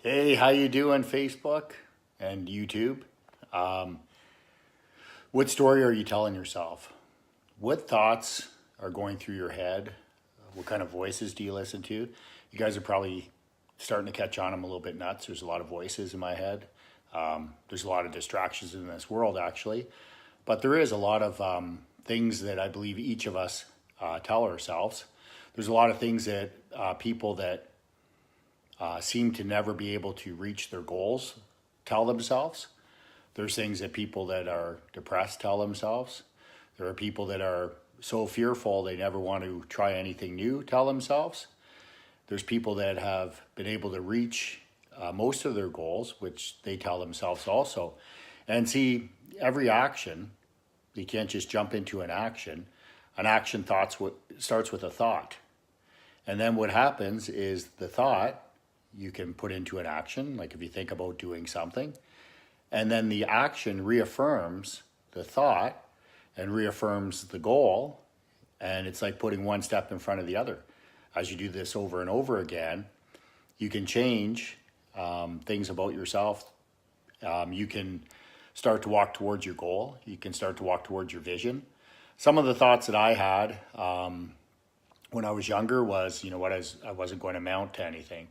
Hey, how you doing, Facebook and YouTube? Um, what story are you telling yourself? What thoughts are going through your head? What kind of voices do you listen to? You guys are probably starting to catch on. I'm a little bit nuts. There's a lot of voices in my head. There's a lot of distractions in this world, actually. But there is a lot of things that I believe each of us tell ourselves. There's a lot of things that people that seem to never be able to reach their goals tell themselves. There's things that people that are depressed tell themselves. There are people that are so fearful they never want to try anything new tell themselves. There's people that have been able to reach most of their goals, which they tell themselves also. And see, every action, you can't just jump into an action. An action starts with a thought. And then what happens is the thought you can put into an action, like if you think about doing something, and then the action reaffirms the thought and reaffirms the goal. And it's like putting one step in front of the other. As you do this over and over again, you can change things about yourself. You can start to walk towards your goal. You can start to walk towards your vision. Some of the thoughts that I had when I was younger was, you know what, I wasn't going to amount to anything.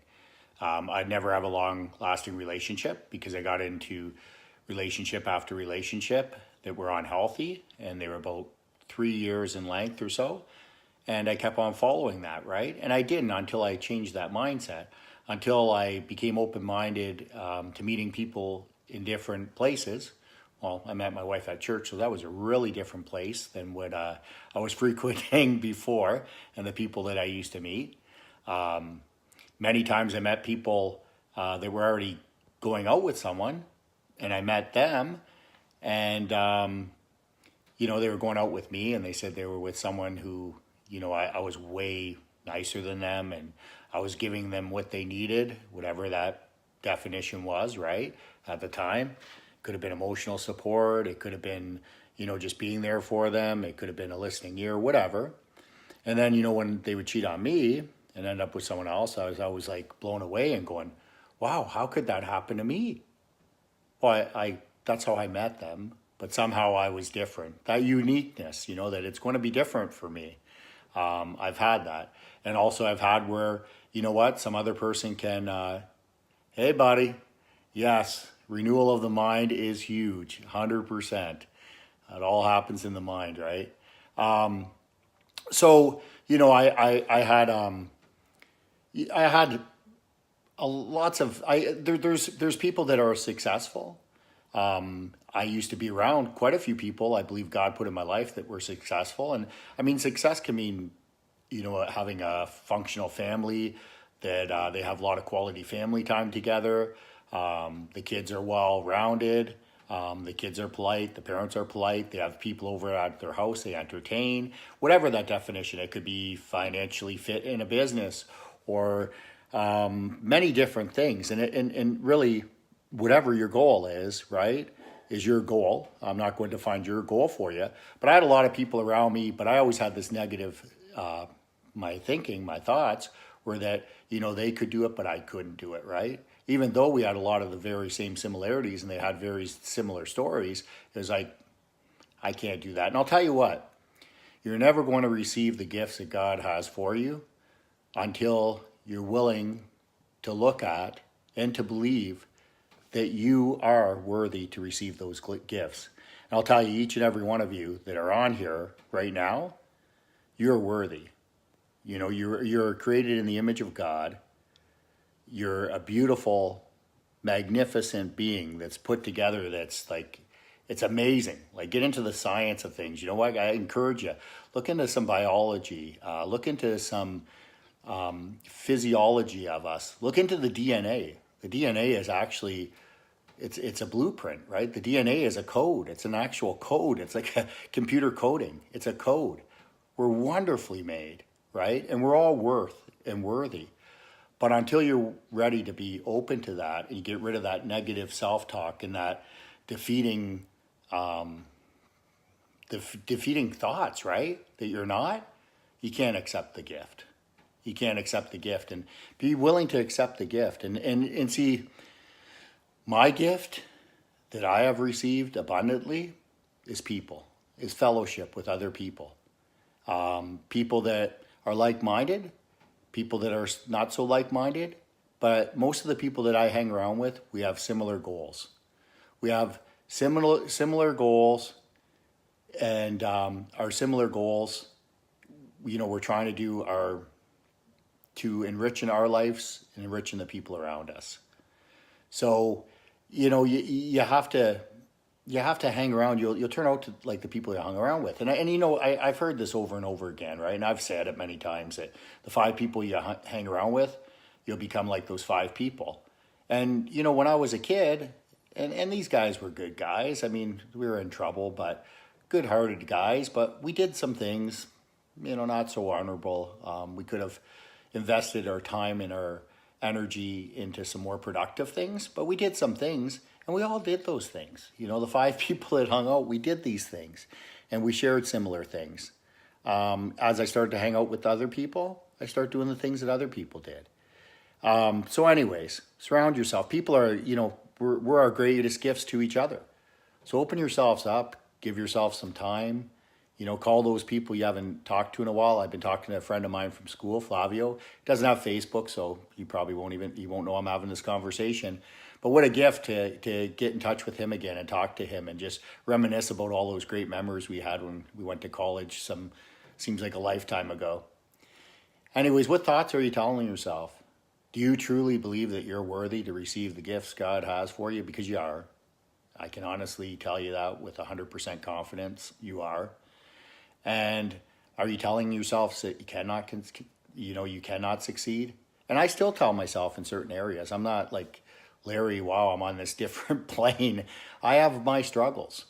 I'd never have a long-lasting relationship because I got into relationship after relationship that were unhealthy, and they were about 3 years in length or so. And I kept on following that, right? And I didn't until I changed that mindset, until I became open-minded to meeting people in different places. Well, I met my wife at church, so that was a really different place than what I was frequenting before and the people that I used to meet. Many times I met people that were already going out with someone, and I met them, and they were going out with me, and they said they were with someone who, I was way nicer than them, and I was giving them what they needed, whatever that definition was, right, at the time. Could have been emotional support. It could have been, just being there for them. It could have been a listening ear, whatever. And then, when they would cheat on me and end up with someone else, I was always like blown away and going, wow, how could that happen to me? Well, I that's how I met them, but somehow I was different. That uniqueness, that it's going to be different for me. I've had that. And also I've had where, some other person can, hey, buddy, yes, renewal of the mind is huge, 100%. It all happens in the mind, right? So, I had lots of there's people that are successful. I used to be around quite a few people I believe God put in my life that were successful, and I mean success can mean having a functional family that they have a lot of quality family time together. The kids are well rounded. The kids are polite. The parents are polite. They have people over at their house. They entertain. Whatever that definition, it could be financially fit in a business or many different things. And really, whatever your goal is, right, is your goal. I'm not going to find your goal for you. But I had a lot of people around me, but I always had this negative, my thinking, my thoughts were that, they could do it, but I couldn't do it, right? Even though we had a lot of the very same similarities and they had very similar stories, it was like, I can't do that. And I'll tell you what, you're never going to receive the gifts that God has for you until you're willing to look at and to believe that you are worthy to receive those gifts. And I'll tell you, each and every one of you that are on here right now, you're worthy. You're created in the image of God. You're a beautiful, magnificent being that's put together that's like, it's amazing. Like, get into the science of things. You know what? I encourage you. Look into some biology. Look into some physiology of us. Look into the DNA. The DNA is actually, it's a blueprint, right? The DNA is a code. It's an actual code. It's like a computer coding. It's a code. We're wonderfully made, right? And we're all worth and worthy. But until you're ready to be open to that and you get rid of that negative self-talk and that defeating defeating thoughts, right? That you're not, you can't accept the gift. you can't accept the gift. And be willing to accept the gift. And see, my gift that I have received abundantly is people, is fellowship with other people. People that are like-minded, people that are not so like-minded, but most of the people that I hang around with, we have similar goals. We have similar goals, and our similar goals, we're trying to do to enrich in our lives and enrich in the people around us. So, you have to hang around. You'll turn out to like the people you hung around with. And I've heard this over and over again, right? And I've said it many times that the 5 people you hang around with, you'll become like those 5 people. And, when I was a kid, and these guys were good guys. I mean, we were in trouble, but good-hearted guys. But we did some things, not so honorable. We could have invested our time and our energy into some more productive things, but we did some things, and we all did those things. The 5 people that hung out, we did these things, and we shared similar things. As I started to hang out with other people, I started doing the things that other people did. So anyways, surround yourself. People are, we're our greatest gifts to each other. So open yourselves up, give yourself some time. Call those people you haven't talked to in a while. I've been talking to a friend of mine from school, Flavio. Doesn't have Facebook, so he probably won't know I'm having this conversation. But what a gift to get in touch with him again and talk to him and just reminisce about all those great memories we had when we went to college. Seems like a lifetime ago. Anyways, what thoughts are you telling yourself? Do you truly believe that you're worthy to receive the gifts God has for you? Because you are. I can honestly tell you that with 100% confidence. You are. And are you telling yourself that you cannot succeed? And I still tell myself in certain areas. I'm not like, Larry, wow, I'm on this different plane. I have my struggles.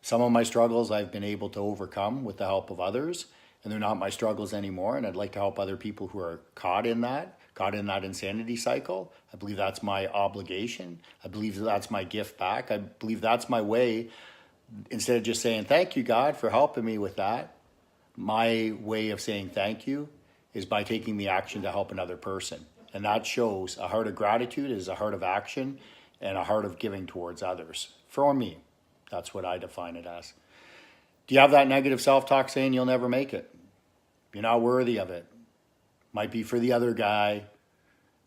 Some of my struggles I've been able to overcome with the help of others, and they're not my struggles anymore. And I'd like to help other people who are caught in that insanity cycle. I believe that's my obligation. I believe that's my gift back. I believe that's my way. Instead of just saying, thank you, God, for helping me with that, my way of saying thank you is by taking the action to help another person. And that shows a heart of gratitude is a heart of action and a heart of giving towards others. For me, that's what I define it as. Do you have that negative self-talk saying you'll never make it? You're not worthy of it. Might be for the other guy,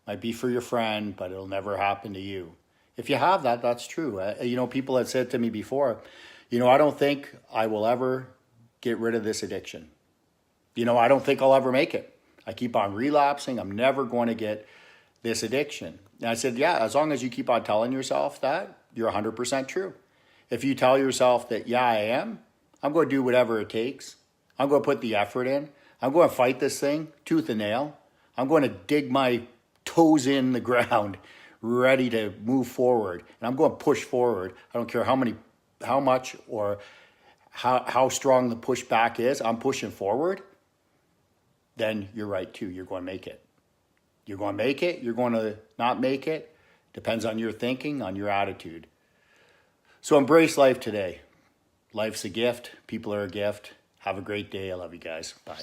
might be for your friend, but it'll never happen to you. If you have that, that's true. People have said to me before, I don't think I will ever get rid of this addiction. I don't think I'll ever make it. I keep on relapsing. I'm never going to get this addiction. And I said, yeah, as long as you keep on telling yourself that, you're 100% true. If you tell yourself that, yeah, I am, I'm going to do whatever it takes. I'm going to put the effort in. I'm going to fight this thing tooth and nail. I'm going to dig my toes in the ground, ready to move forward. And I'm going to push forward. I don't care how much or how strong the pushback is. I'm pushing forward. Then you're right too. You're going to make it. You're going to make it. You're going to not make it. Depends on your thinking, on your attitude. So embrace life today. Life's a gift. People are a gift. Have a great day. I love you guys. Bye.